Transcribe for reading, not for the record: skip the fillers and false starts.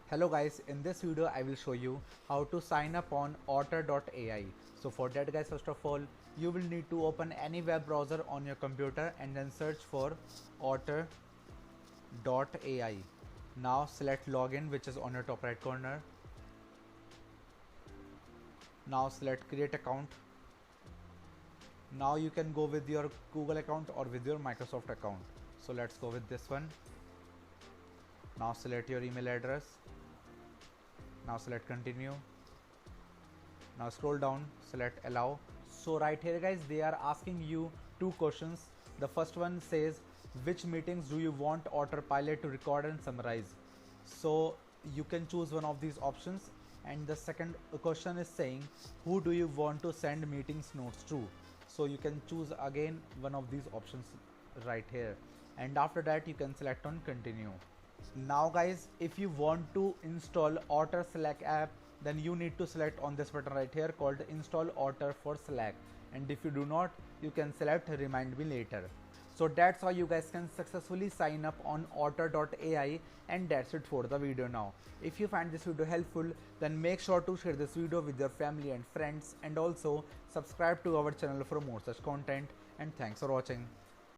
Hello guys, in this video I will show you how to sign up on Otter.ai. So for that guys, first of all you will need to open any web browser on your computer and then search for Otter.ai. Now select login, which is on your top right corner. Now select create account. Now you can go with your Google account or with your Microsoft account. So let's go with this one. Now select your email address. Now select continue. Now scroll down, select allow. So right here guys, they are asking you two questions. The first one says, which meetings do you want Autopilot to record and summarize? So you can choose one of these options. And the second question is saying, who do you want to send meetings notes to? So you can choose again one of these options right here. And after that you can select on continue. Now guys, if you want to install Otter Slack app, then you need to select on this button right here called install Otter for Slack, and if you do not, you can select remind me later. So that's how you guys can successfully sign up on Otter.ai, and that's it for the video. Now if you find this video helpful, then make sure to share this video with your family and friends, and also subscribe to our channel for more such content, and thanks for watching.